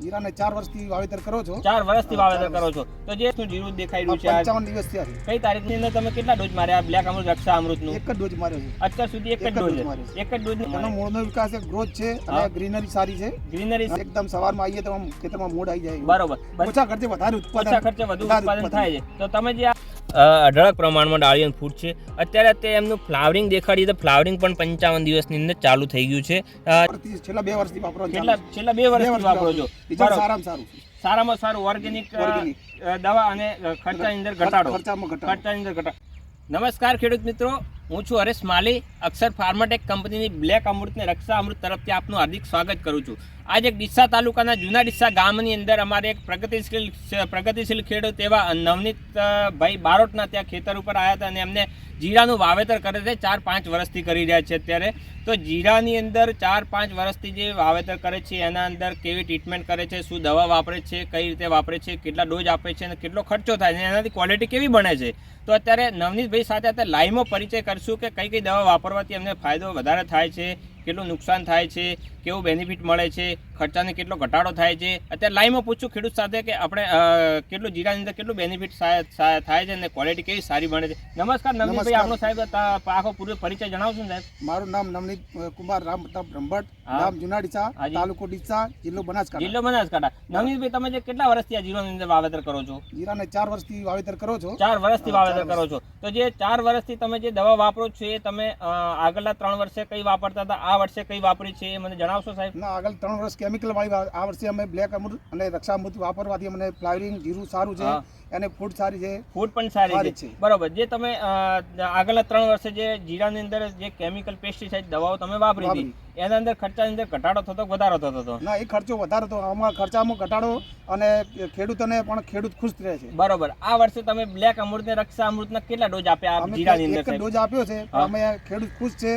જીરાને 4 વર્ષથી વાવેતર કરો છો. 4 વર્ષથી વાવેતર કરો છો. તો જે શું જીરું દેખાઈ રહ્યું છે 55 દિવસ થયા છે. કઈ તારીખની અંદર તમે કેટલા ડોઝ માર્યા બ્લેક અમૃત રક્ષા અમૃતનું? એક જ ડોઝ માર્યો છે. અત્યાર સુધી એક જ ડોઝ એનો મૂળનો વિકાસ છે, ગ્રોથ છે અને ગ્રીનરી સારી છે. ગ્રીનરી એકદમ સવારમાં આવીએ તો ખેતરમાં મૂળ આવી જાય. બરોબર. ઓછા ખર્ચે વધારે ઉત્પાદન, ઓછા ખર્ચે વધુ ઉત્પાદન થાય છે. તો તમે જે અઢળક પ્રમાણમાં ડાળીઓ ફૂટ છે. અત્યારે તે એમનું ફ્લાવરિંગ દેખાડીએ તો ફ્લાવરિંગ પણ 55 દિવસની અંદર ચાલુ થઈ ગયું છે. છેલ્લા 2 વર્ષથી વાપરો છો. છેલ્લા 2 વર્ષથી વાપરો છો. સારામાં સારું, સારામાં સારું ઓર્ગેનિક દવા અને ખર્ચાની અંદર ઘટાડો. ખર્ચાની અંદર ઘટાડો. નમસ્કાર ખેડૂત મિત્રો, હું છું હરેશ માલી. અક્ષર ફાર્માટેક કંપનીની બ્લેક અમૃતને રક્ષા અમૃત તરફથી આપનું હાર્દિક સ્વાગત કરું છું. આજે ડીસા તાલુકાના જૂના ડીસા ગામની અંદર અમારે એક પ્રગતિશીલ ખેડૂત એવા નવનીત ભાઈ બારોટના ત્યાં ખેતર ઉપર આવ્યા હતા અને એમને જીરાનું વાવેતર કરે છે. 4-5 વર્ષથી કરી રહ્યા છે અત્યારે. તો જીરાની અંદર 4-5 વર્ષથી જે વાવેતર કરે છે એના અંદર કેવી ટ્રીટમેન્ટ કરે છે, શું દવા વાપરે છે, કઈ રીતે વાપરે છે, કેટલા ડોઝ આપે છે અને કેટલો ખર્ચો થાય છે, એનાથી ક્વોલિટી કેવી બને છે. તો અત્યારે નવનીતભાઈ સાથે અત્યારે લાઈવમાં પરિચય કરશું કે કઈ કઈ દવા વાપરવાથી એમને ફાયદો વધારે થાય છે, કેટલું નુકસાન થાય છે, કેવું બેનિફિટ મળે છે, ખર્ચાને કેટલો ઘટાડો થાય છે. અત્યારે લાઈવમાં પૂછું ખેડૂત સાથે કે આપણે કેટલું જીરાની અંદર કેટલું બેનિફિટ થાય છે અને ક્વોલિટી કેવી સારી બને છે. નમસ્કાર નવનીતભાઈ, આપણો સાહેબ આખો પૂરો પરિચય જણાવશો ને સાહેબ? મારું નામ નવનીત કુમાર રામ પ્રતાપ બ્રહ્મભટ્ટ, ગામ જૂના ડીસા, તાલુકો ડીસા, જિલ્લો બનાસકાંઠા. નવનીતભાઈ, તમે જે કેટલા વર્ષથી આ જીરાની અંદર વાવેતર કરો છો? જીરાને 4 વર્ષથી વાવેતર કરો છો. 4 વર્ષથી વાવેતર કરો છો. તો જે 4 વર્ષથી તમે જે દવા વાપરો છો એ તમે આગળના 3 વર્ષે કઈ વાપરતા હતા, આ વર્ષે કઈ વાપરી છે એ મને જણાવશો સાહેબ? ના, આગળ 3 વર્ષ કેમિકલ વાળી, આ વર્ષે અમે બ્લેક અમૃત અને રક્ષા અમૃત વાપરવાથી અમને ફ્લાવરિંગ જીરું સારું છે અને ફૂડ સારી છે. ફૂડ પણ સારી છે. બરોબર. જે તમે આગળના 3 વર્ષે જે જીરાની અંદર જે કેમિકલ પેસ્ટિસાઇડ દવાઓ તમે વાપરી હતી એના અંદર ખર્ચાની અંદર ઘટાડો થતો વધારો થતો હતો? ના, એ ખર્ચો વધારો હતો. આમાં ખર્ચામાં ઘટાડો અને ખેડૂતોને પણ ખેડૂત ખુશ રહે છે. બરોબર. આ વર્ષે તમે બ્લેક અમૃત ને રક્ષા અમૃતના કેટલા ડોઝ આપ્યા જીરાની અંદર? એક ડોઝ આપ્યો છે. અમે ખેડૂત ખુશ છે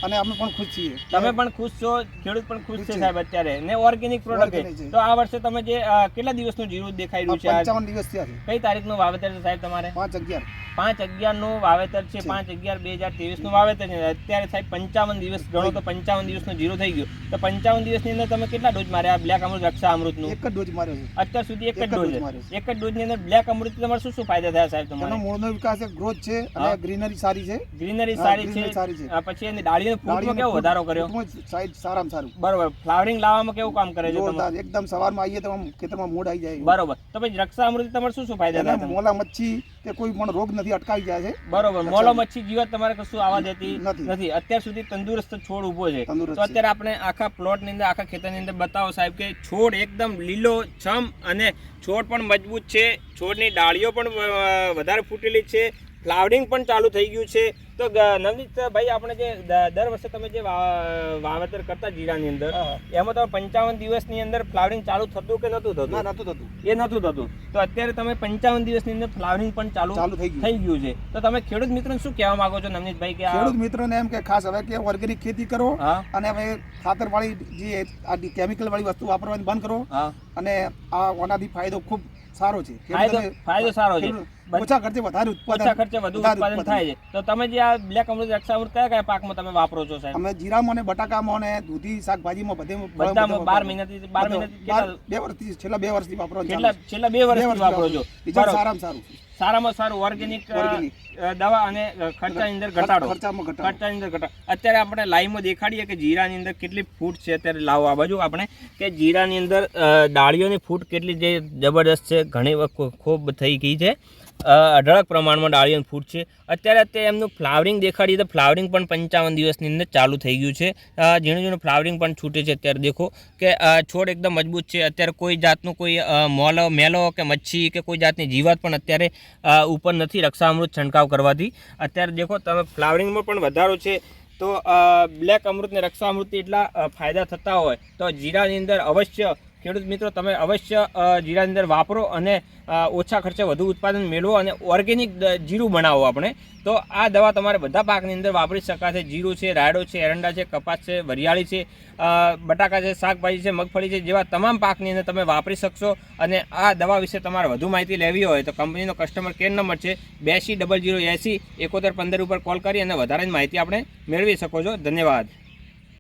અને અમે પણ ખુશ છીએ. તમે પણ ખુશ છો, ખેડૂત પણ ખુશ છે સાહેબ અત્યારે, ને ઓર્ગેનિક પ્રોડક્ટ. તો આ વર્ષે તમે જે કેટલા દિવસનું જીરું દેખાઈ રહ્યું છે? 55 દિવસ થયા છે. કઈ તારીખનું વાવેતર છે સાહેબ તમારે? 5/11 નું વાવેતર છે. 5/11/2023 નું વાવેતર છે. અત્યારે સાહેબ 55 દિવસ ગણો તો 55 દિવસનું જીરું થઈ ગયું. તો 55 દિવસની અંદર તમે કેટલા ડોઝ માર્યા બ્લેક અમૃત રક્ષા અમૃતનું? એક જ ડોઝ માર્યો છે. અત્યાર સુધી એક જ ડોઝ. એક જ ડોઝની અંદર બ્લેક અમૃત તમારે શું શું ફાયદા થયા સાહેબ તમારે? એનો મૂળનો વિકાસ છે, ગ્રોથ છે અને ગ્રીનરી સારી છે. ગ્રીનરી સારી છે. પછી એની ડાળીનો ફૂટમાં કેવો વધારો કર્યો? સારામાં સારું. બરોબર. ફ્લાવરિંગ લાવવામાં કેવું કામ કરે છે? એકદમ સવારમાં આવીએ તો ખેતરમાં મૂળ આવી જાય. બરોબર. તો પછી રક્ષા અમૃત તમારે શું શું ફાયદા થયા? મોલા મચ્છી કે કોઈ પણ રોગ નથી, અટકાવી જાય છે. બરોબર. મોલો મચ્છી જીવત તમારે કશું આવવા દેતી નથી. અત્યાર સુધી તંદુરસ્ત છોડ ઉભો છે. તો અત્યારે આપણે આખા પ્લોટ ની અંદર, આખા ખેતરની અંદર બતાવો સાહેબ કે છોડ એકદમ લીલો છમ અને છોડ પણ મજબૂત છે. છોડની ડાળીઓ પણ વધારે ફૂટેલી છે. ફ્લાવરિંગ પણ ચાલુ થઈ ગયું છે. તો નવનીત ભાઈ, આપણે જે દર વર્ષે તમે જે વાવેતર કરતા જીરાની અંદર એમાં તમે 55 દિવસની અંદર ફ્લાવરિંગ ચાલુ થતું કે નતું થતું? નતું થતું. એ નતું થતું. તો અત્યારે તમે 55 દિવસની અંદર ફ્લાવરિંગ પણ ચાલુ થઈ ગયું છે. તો તમે ખેડૂત મિત્રોને શું કહેવા માંગો છો નવનીતભાઈ? કે ખેડૂત મિત્રોને એમ કે ખાસ હવે કે ઓર્ગેનિક ખેતી કરો અને હવે ખાતર વાળી જે આ કેમિકલ વાળી વસ્તુ વાપરવાની બંધ કરો અને આ ઓનાથી ફાયદો ખૂબ સારો છે. ફાયદો સારો છે. ઓછા ખર્ચે વધારે ઉત્પાદન, ઓછા ખર્ચે વધુ ઉત્પાદન થાય છે. તો તમે જે આ બ્લેક અમૃત રક્ષા અમૃત કયા કયા પાકમાં તમે વાપરો છો સાહેબ? અમે જીરામાં અને બટાકામાં અને દૂધી શાકભાજીમાં બધામાં 12 મહિનાથી 2 વર્ષથી, છેલ્લા 2 વર્ષથી વાપરો છો. છેલ્લા 2 વર્ષથી વાપરો છો. સારામાં સારું, સારામાં સારું ઓર્ગેનિક દવા અને ખર્ચાની અંદર ઘટાડો. ખર્ચાની અંદર ઘટાડો. અત્યારે આપણે લાઈવમાં દેખાડીએ કે જીરાની અંદર કેટલી ફૂટ છે. અત્યારે લાવો આ બાજુ આપણે કે જીરાની અંદર ડાળીઓની ફૂટ કેટલી જે જબરદસ્ત છે, ઘણી વખત ખૂબ થઈ ગઈ છે. અઢળક પ્રમાણમાં ડાળીઓની ફૂટ છે. અત્યારે એમનું ફ્લાવરિંગ દેખાડીએ તો ફ્લાવરિંગ પણ 55 દિવસની અંદર ચાલુ થઈ ગયું છે. ઝીણું ફ્લાવરિંગ પણ છૂટે છે. અત્યારે દેખો કે છોડ એકદમ મજબૂત છે. અત્યારે કોઈ જાતનું કોઈ મેલો કે મચ્છી કે કોઈ જાતની જીવાત પણ અત્યારે ઉપર નથી રક્ષા અમૃત છંટકાવ કરવાથી. અત્યારે દેખો તમે ફ્લાવરિંગમાં પણ વધારો છે. તો બ્લેક અમૃત ને રક્ષા અમૃતથી એટલા ફાયદા થતા હોય તો જીરાની અંદર અવશ્ય ખેડૂત મિત્રો તમે અવશ્ય જીરાની અંદર વાપરો અને ઓછા ખર્ચે વધુ ઉત્પાદન મેળવો અને ઓર્ગેનિક જીરું બનાવો આપણે. તો આ દવા તમારે બધા પાકની અંદર વાપરી શકાશે. જીરું છે, રાયડો છે, એરંડા છે, કપાસ છે, વરિયાળી છે, બટાકા છે, શાકભાજી છે, મગફળી છે, જેવા તમામ પાકની અંદર તમે વાપરી શકશો. અને આ દવા વિશે તમારે વધુ માહિતી લેવી હોય તો કંપનીનો કસ્ટમર કેર નંબર છે 82 0080 71 15 ઉપર કોલ કરી અને વધારાની માહિતી આપણે મેળવી શકો છો. ધન્યવાદ.